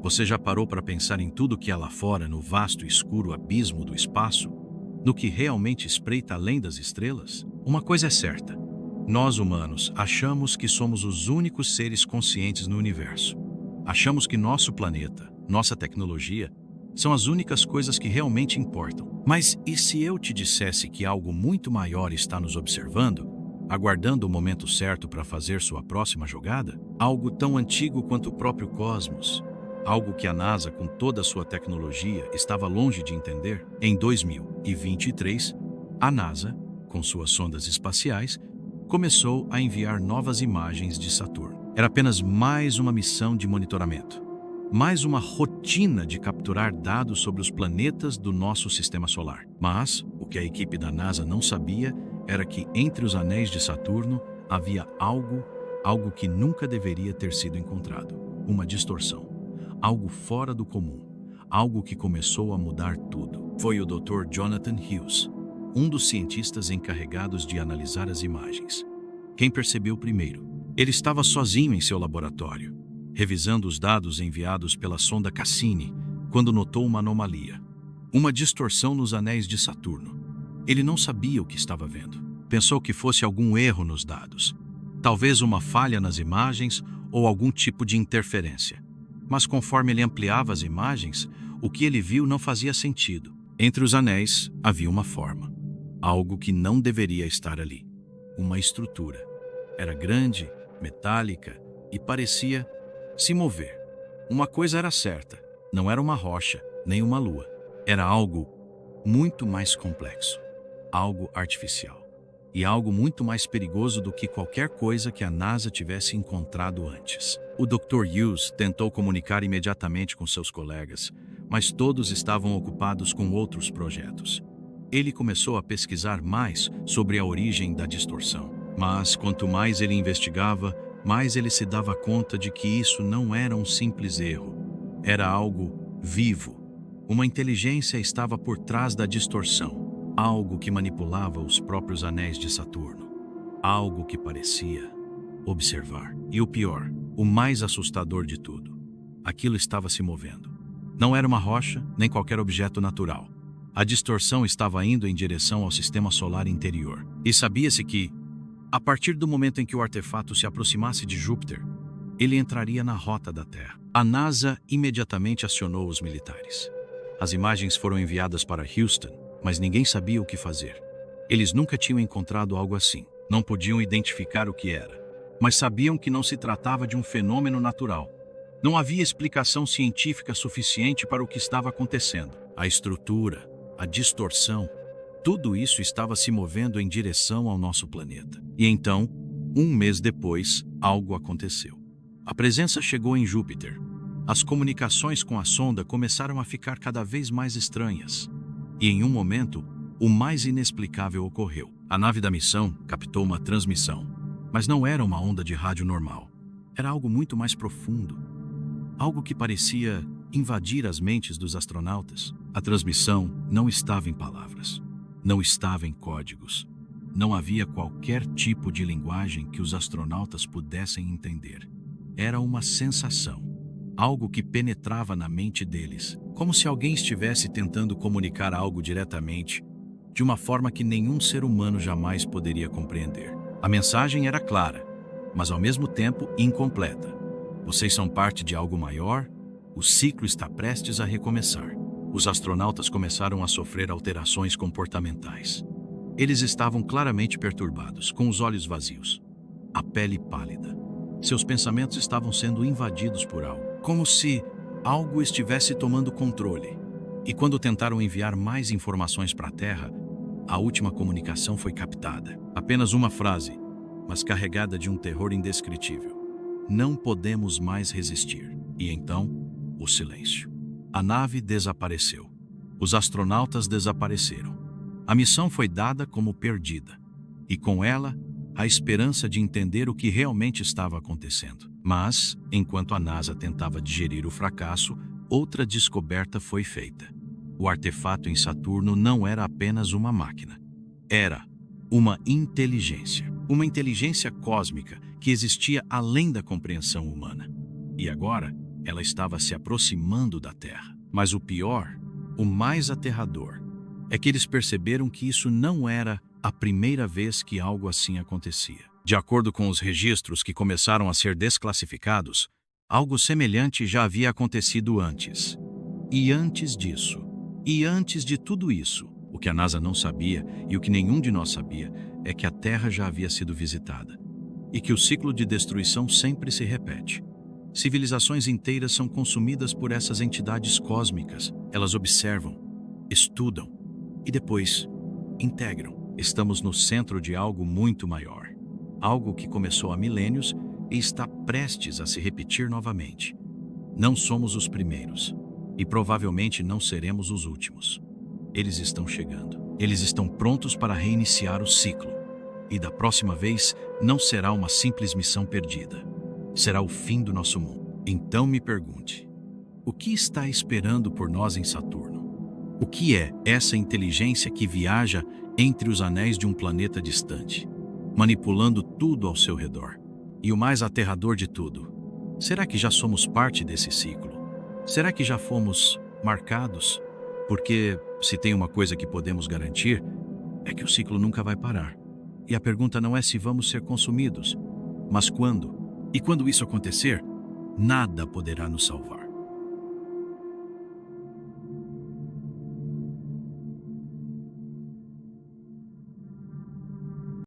Você já parou para pensar em tudo que há lá fora, no vasto e escuro abismo do espaço? No que realmente espreita além das estrelas? Uma coisa é certa: nós humanos achamos que somos os únicos seres conscientes no universo. Achamos que nosso planeta, nossa tecnologia, são as únicas coisas que realmente importam. Mas e se eu te dissesse que algo muito maior está nos observando, aguardando o momento certo para fazer sua próxima jogada? Algo tão antigo quanto o próprio cosmos. Algo que a NASA, com toda a sua tecnologia, estava longe de entender. Em 2023, a NASA, com suas sondas espaciais, começou a enviar novas imagens de Saturno. Era apenas mais uma missão de monitoramento, mais uma rotina de capturar dados sobre os planetas do nosso sistema solar. Mas o que a equipe da NASA não sabia era que entre os anéis de Saturno havia algo que nunca deveria ter sido encontrado: uma distorção, algo fora do comum, algo que começou a mudar tudo. Foi o Dr. Jonathan Hughes, um dos cientistas encarregados de analisar as imagens, quem percebeu primeiro. Ele estava sozinho em seu laboratório, revisando os dados enviados pela sonda Cassini, quando notou uma anomalia, uma distorção nos anéis de Saturno. Ele não sabia o que estava vendo. Pensou que fosse algum erro nos dados, talvez uma falha nas imagens ou algum tipo de interferência. Mas conforme ele ampliava as imagens, o que ele viu não fazia sentido. Entre os anéis havia uma forma, algo que não deveria estar ali. Uma estrutura. Era grande, metálica e parecia se mover. Uma coisa era certa: não era uma rocha, nem uma lua. Era algo muito mais complexo, algo artificial, e algo muito mais perigoso do que qualquer coisa que a NASA tivesse encontrado antes. O Dr. Hughes tentou comunicar imediatamente com seus colegas, mas todos estavam ocupados com outros projetos. Ele começou a pesquisar mais sobre a origem da distorção, mas quanto mais ele investigava, mais ele se dava conta de que isso não era um simples erro. Era algo vivo. Uma inteligência estava por trás da distorção, algo que manipulava os próprios anéis de Saturno, algo que parecia observar. E o pior, o mais assustador de tudo: aquilo estava se movendo. Não era uma rocha, nem qualquer objeto natural. A distorção estava indo em direção ao sistema solar interior. E sabia-se que, a partir do momento em que o artefato se aproximasse de Júpiter, ele entraria na rota da Terra. A NASA imediatamente acionou os militares. As imagens foram enviadas para Houston, mas ninguém sabia o que fazer. Eles nunca tinham encontrado algo assim. Não podiam identificar o que era, mas sabiam que não se tratava de um fenômeno natural. Não havia explicação científica suficiente para o que estava acontecendo. A estrutura, a distorção, tudo isso estava se movendo em direção ao nosso planeta. E então, um mês depois, algo aconteceu. A presença chegou em Júpiter. As comunicações com a sonda começaram a ficar cada vez mais estranhas. E em um momento, o mais inexplicável ocorreu. A nave da missão captou uma transmissão, mas não era uma onda de rádio normal. Era algo muito mais profundo. Algo que parecia invadir as mentes dos astronautas. A transmissão não estava em palavras. Não estava em códigos. Não havia qualquer tipo de linguagem que os astronautas pudessem entender. Era uma sensação, algo que penetrava na mente deles, como se alguém estivesse tentando comunicar algo diretamente, de uma forma que nenhum ser humano jamais poderia compreender. A mensagem era clara, mas ao mesmo tempo incompleta. Vocês são parte de algo maior, o ciclo está prestes a recomeçar. Os astronautas começaram a sofrer alterações comportamentais. Eles estavam claramente perturbados, com os olhos vazios, a pele pálida. Seus pensamentos estavam sendo invadidos por algo, como se algo estivesse tomando controle. E quando tentaram enviar mais informações para a Terra, a última comunicação foi captada. Apenas uma frase, mas carregada de um terror indescritível. Não podemos mais resistir. E então, o silêncio. A nave desapareceu. Os astronautas desapareceram. A missão foi dada como perdida. E com ela, a esperança de entender o que realmente estava acontecendo. Mas, enquanto a NASA tentava digerir o fracasso, outra descoberta foi feita. O artefato em Saturno não era apenas uma máquina. Era uma inteligência cósmica que existia além da compreensão humana. E agora, Ela estava se aproximando da Terra. Mas o pior, o mais aterrador, é que eles perceberam que isso não era a primeira vez que algo assim acontecia. De acordo com os registros que começaram a ser desclassificados, algo semelhante já havia acontecido antes. E antes disso, e antes de tudo isso, o que a NASA não sabia e o que nenhum de nós sabia é que a Terra já havia sido visitada e que o ciclo de destruição sempre se repete. Civilizações inteiras são consumidas por essas entidades cósmicas. Elas observam, estudam e depois integram. Estamos no centro de algo muito maior. Algo que começou há milênios e está prestes a se repetir novamente. Não somos os primeiros e provavelmente não seremos os últimos. Eles estão chegando. Eles estão prontos para reiniciar o ciclo. E da próxima vez não será uma simples missão perdida. Será o fim do nosso mundo. Então me pergunte, o que está esperando por nós em Saturno? O que é essa inteligência que viaja entre os anéis de um planeta distante, manipulando tudo ao seu redor? E o mais aterrador de tudo, será que já somos parte desse ciclo? Será que já fomos marcados? Porque se tem uma coisa que podemos garantir, é que o ciclo nunca vai parar. E a pergunta não é se vamos ser consumidos, mas quando. E quando isso acontecer, nada poderá nos salvar.